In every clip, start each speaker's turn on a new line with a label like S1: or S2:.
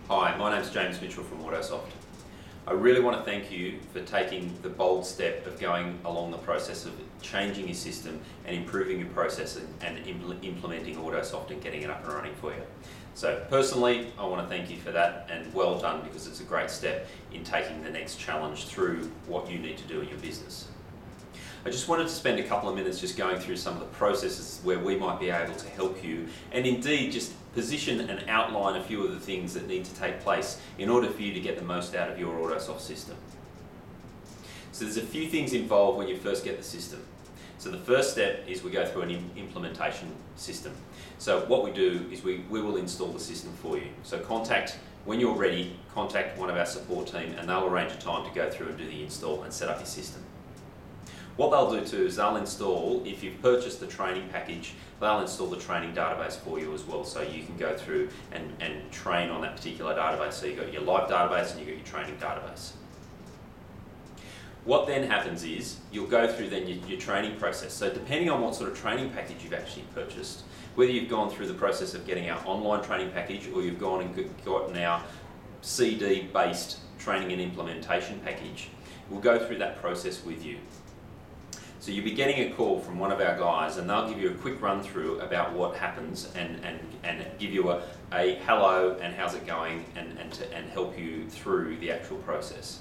S1: Hi, my name's James Mitchell from Autosoft. I really want to thank you for taking the bold step of going along the process of changing your system and improving your process and implementing Autosoft and getting it up and running for you. So personally, I want to thank you for that, and well done, because it's a great step in taking the next challenge through what you need to do in your business. I just wanted to spend a couple of minutes just going through some of the processes where we might be able to help you, and indeed just position and outline a few of the things that need to take place in order for you to get the most out of your Autosoft system. So there's a few things involved when you first get the system. So the first step is we go through an implementation system. So what we do is we will install the system for you. So when you're ready, contact one of our support team and they'll arrange a time to go through and do the install and set up your system. What they'll do too is they'll install, if you've purchased the training package, they'll install the training database for you as well, so you can go through and train on that particular database. So you've got your live database and you've got your training database. What then happens is you'll go through then your training process. So depending on what sort of training package you've actually purchased, whether you've gone through the process of getting our online training package or you've gone and gotten our CD-based training and implementation package, we'll go through that process with you. So you'll be getting a call from one of our guys and they'll give you a quick run through about what happens and give you a hello and how's it going and help you through the actual process.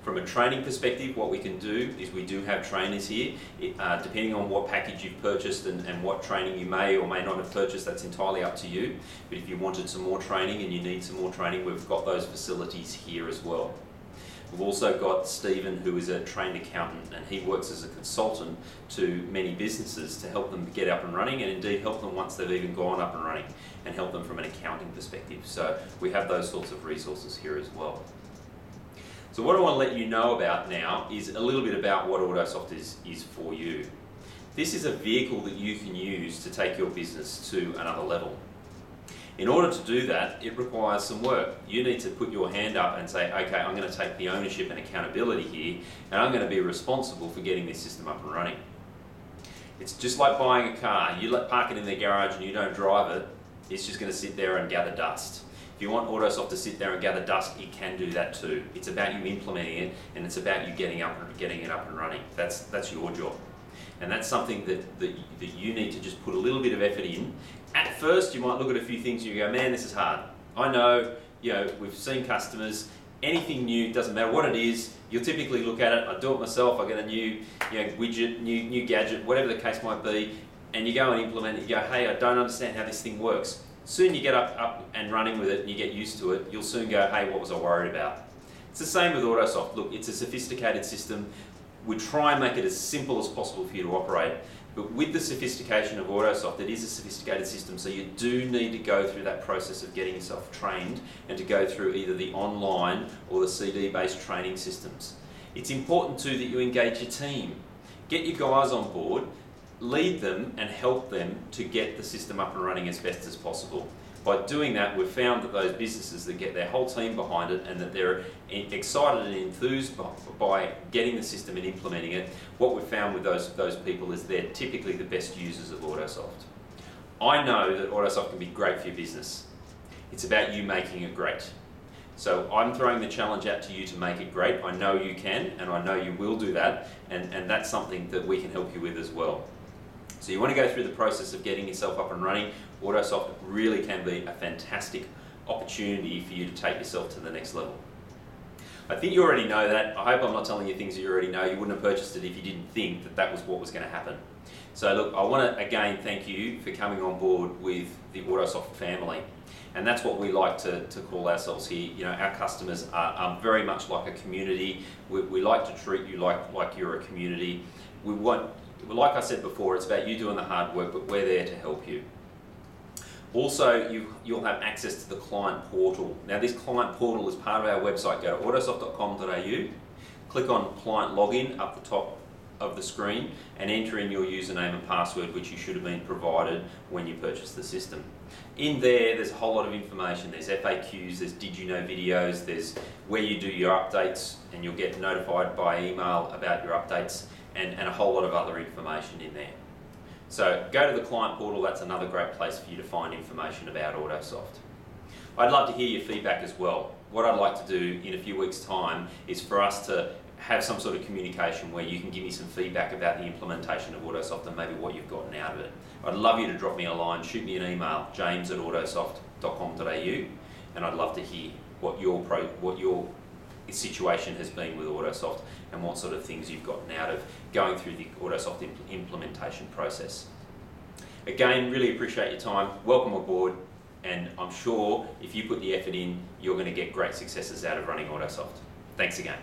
S1: From a training perspective, what we can do is we do have trainers here. Depending on what package you've purchased and what training you may or may not have purchased, that's entirely up to you. But if you wanted some more training and you need some more training, we've got those facilities here as well. We've also got Stephen, who is a trained accountant, and he works as a consultant to many businesses to help them get up and running, and indeed help them once they've even gone up and running, and help them from an accounting perspective. So we have those sorts of resources here as well. So what I want to let you know about now is a little bit about what Autosoft is for you. This is a vehicle that you can use to take your business to another level. In order to do that, it requires some work. You need to put your hand up and say, okay, I'm going to take the ownership and accountability here, and I'm going to be responsible for getting this system up and running. It's just like buying a car. You park it in the garage and you don't drive it, it's just going to sit there and gather dust. If you want Autosoft to sit there and gather dust, it can do that too. It's about you implementing it, and it's about you getting it up and running. That's your job. And that's something that you need to just put a little bit of effort in. At first, you might look at a few things and you go, man, this is hard. I know, we've seen customers, anything new, doesn't matter what it is, you'll typically look at it, I do it myself, I get a new widget, new gadget, whatever the case might be, and you go and implement it, you go, hey, I don't understand how this thing works. Soon you get up and running with it and you get used to it, you'll soon go, hey, what was I worried about? It's the same with Autosoft. Look, it's a sophisticated system. We try and make it as simple as possible for you to operate, but with the sophistication of Autosoft, it is a sophisticated system, so you do need to go through that process of getting yourself trained and to go through either the online or the CD-based training systems. It's important too that you engage your team. Get your guys on board, lead them and help them to get the system up and running as best as possible. By doing that, we've found that those businesses that get their whole team behind it and that they're excited and enthused by getting the system and implementing it, what we've found with those people is they're typically the best users of Autosoft. I know that Autosoft can be great for your business. It's about you making it great. So I'm throwing the challenge out to you to make it great. I know you can, and I know you will do that, and that's something that we can help you with as well. So you want to go through the process of getting yourself up and running. Autosoft really can be a fantastic opportunity for you to take yourself to the next level. I think you already know that. I hope I'm not telling you things that you already know. You wouldn't have purchased it if you didn't think that that was what was going to happen. So look, I want to again thank you for coming on board with the Autosoft family. And that's what we like to call ourselves here. Our customers are very much like a community. We like to treat you like you're a community. Like I said before, it's about you doing the hard work, but we're there to help you. Also, you'll have access to the client portal. Now, this client portal is part of our website. Go to autosoft.com.au, click on client login up the top of the screen, and enter in your username and password, which you should have been provided when you purchased the system. In there's a whole lot of information. There's FAQs, there's did you know videos, there's where you do your updates, and you'll get notified by email about your updates, and a whole lot of other information in there. So go to the client portal. That's another great place for you to find information about Autosoft. I'd love to hear your feedback as well. What I'd like to do in a few weeks' time is for us to have some sort of communication where you can give me some feedback about the implementation of Autosoft and maybe what you've gotten out of it. I'd love you to drop me a line, shoot me an email, james@autosoft.com.au, and I'd love to hear what your situation has been with Autosoft and what sort of things you've gotten out of going through the Autosoft implementation process. Again, really appreciate your time. Welcome aboard, and I'm sure if you put the effort in, you're going to get great successes out of running Autosoft. Thanks again.